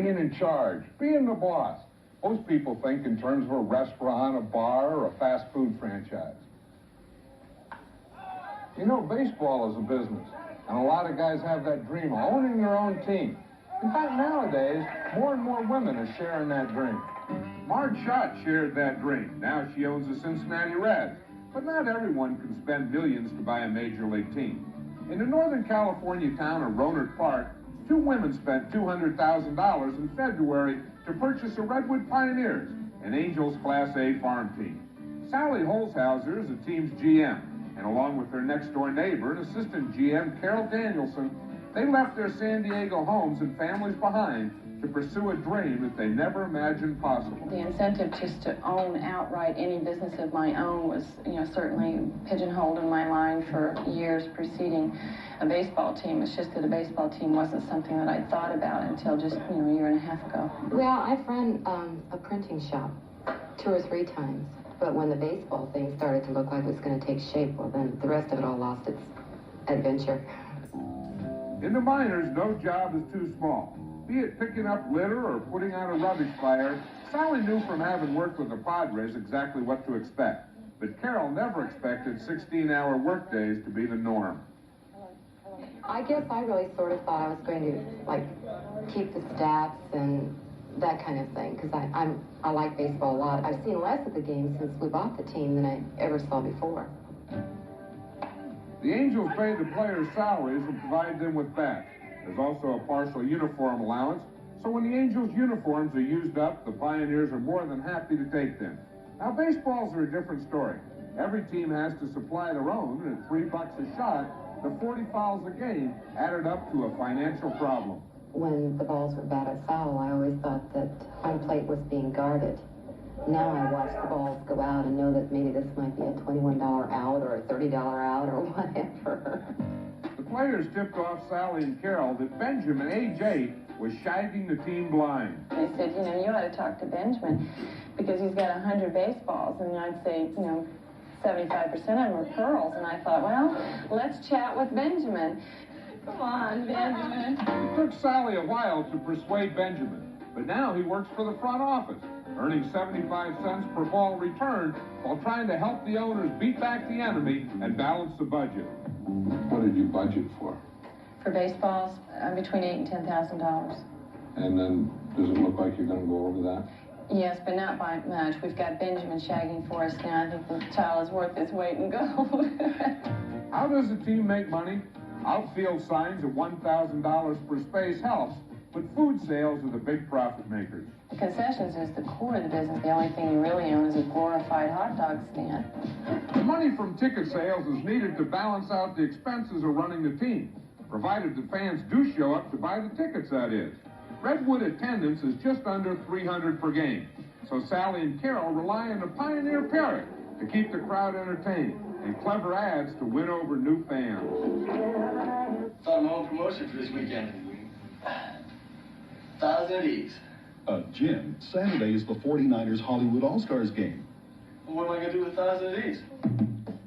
being in charge, being the boss. Most people think in terms of a restaurant, a bar, or a fast food franchise. You know, baseball is a business, and a lot of guys have that dream of owning their own team. In fact, nowadays, more and more women are sharing that dream. Marge Schott shared that dream. Now she owns the Cincinnati Reds. But not everyone can spend millions to buy a major league team. In the Northern California town of Rohnert Park, two women spent $200,000 in February to purchase the Redwood Pioneers, an Angels Class A farm team. Sally Holzhauser is the team's GM, and along with their next-door neighbor and assistant GM, Carol Danielson, they left their San Diego homes and families behind to pursue a dream that they never imagined possible. The incentive just to own outright any business of my own was, certainly pigeonholed in my mind for years preceding a baseball team. It's just that a baseball team wasn't something that I thought about until just, a year and a half ago. Well, I've run a printing shop 2 or 3 times, but when the baseball thing started to look like it was going to take shape, well, then the rest of it all lost its adventure. In the minors, no job is too small. Be it picking up litter or putting out a rubbish fire, Sally knew from having worked with the Padres exactly what to expect. But Carol never expected 16-hour workdays to be the norm. I guess I really sort of thought I was going to, keep the stats and that kind of thing, because I like baseball a lot. I've seen less of the game since we bought the team than I ever saw before. The Angels pay the players' salaries and provide them with bats. There's also a partial uniform allowance, so when the Angels' uniforms are used up, the Pioneers are more than happy to take them. Now, baseballs are a different story. Every team has to supply their own, and at $3 a shot, the 40 fouls a game added up to a financial problem. When the balls were batted foul, I always thought that home plate was being guarded. Now I watch the balls go out and know that maybe this might be a $21 out or a $30 out or whatever. The players tipped off Sally and Carol that Benjamin A.J. was shagging the team blind. They said, you ought to talk to Benjamin because he's got 100 baseballs. And I'd say, 75% of them are pearls. And I thought, well, let's chat with Benjamin. Come on, Benjamin. It took Sally a while to persuade Benjamin, but now he works for the front office, earning 75 cents per ball returned while trying to help the owners beat back the enemy and balance the budget. What did you budget for? For baseballs, between $8,000 and $10,000. And then, does it look like you're going to go over that? Yes, but not by much. We've got Benjamin shagging for us now. I think the child is worth its weight in gold. How does the team make money? Outfield signs at $1,000 per space helps, but food sales are the big profit makers. The concessions is the core of the business. The only thing you really own is a glorified hot dog stand. The money from ticket sales is needed to balance out the expenses of running the team, provided the fans do show up to buy the tickets, that is. Redwood attendance is just under 300 per game, so Sally and Carol rely on the Pioneer Parrot to keep the crowd entertained and clever ads to win over new fans. Thought I'm on promotion for this weekend. 1,000 of these. Jim, Saturday is the 49ers Hollywood All-Stars game. Well, what am I going to do with 1,000 of these?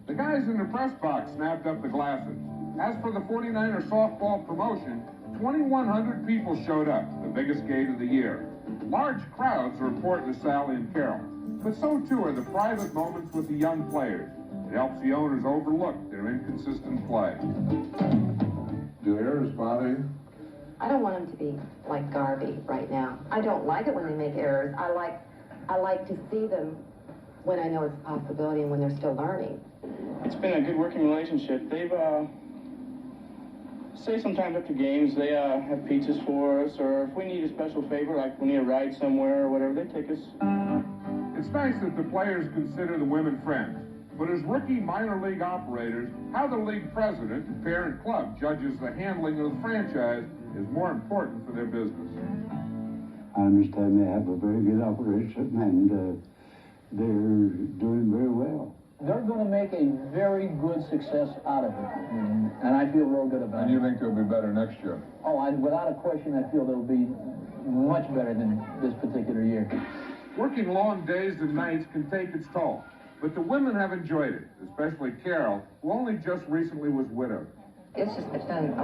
The guys in the press box snapped up the glasses. As for the 49er softball promotion, 2,100 people showed up, the biggest gate of the year. Large crowds are important to Sally and Carol, but so too are the private moments with the young players. It helps the owners overlook their inconsistent play. Do errors bother you? I don't want them to be like Garvey right now. I don't like it when they make errors. I like to see them when I know it's a possibility and when they're still learning. It's been a good working relationship. They've say sometimes after games they have pizzas for us, or if we need a special favor, like we need a ride somewhere or whatever, they take us. It's nice that the players consider the women friends. But as rookie minor league operators, how the league president and parent club judges the handling of the franchise is more important for their business. I understand they have a very good operation, and they're doing very well. They're going to make a very good success out of it, and I feel real good about it. And you think they'll be better next year? Oh, without a question, I feel they'll be much better than this particular year. Working long days and nights can take its toll, but the women have enjoyed it, especially Carol, who only just recently was widowed. it's just been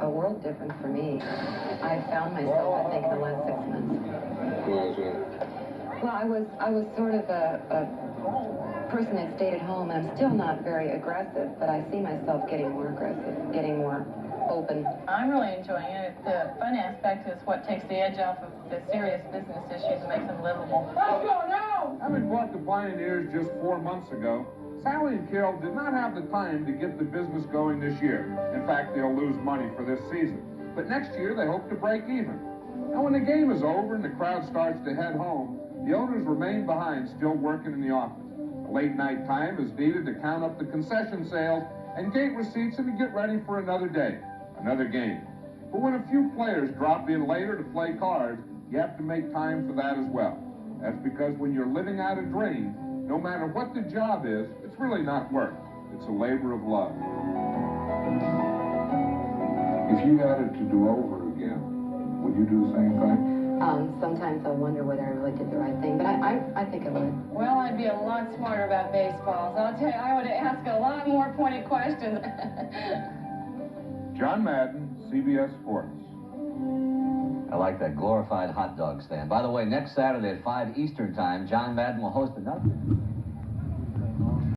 a world difference for me. I found myself, I think, in the last 6 months. Why is that? Well, I was sort of a person that stayed at home, and I'm still not very aggressive, but I see myself getting more aggressive, getting more open. I'm really enjoying it. The fun aspect is what takes the edge off of the serious business issues and makes them livable. Let's go now! Having bought the Pioneers just 4 months ago, Sally and Carol did not have the time to get the business going this year. In fact, they'll lose money for this season. But next year, they hope to break even. Now, when the game is over and the crowd starts to head home, the owners remain behind, still working in the office. Late night time is needed to count up the concession sales and gate receipts and to get ready for another day, another game. But when a few players drop in later to play cards, you have to make time for that as well. That's because when you're living out a dream, no matter what the job is, it's really not work. It's a labor of love. If you had it to do over again, would you do the same thing? Sometimes I wonder whether I really did the right thing, but I think I would. Well, I'd be a lot smarter about baseballs. I'll tell you, I would ask a lot more pointed questions. John Madden, CBS Sports. I like that glorified hot dog stand. By the way, next Saturday at 5 Eastern Time, John Madden will host another.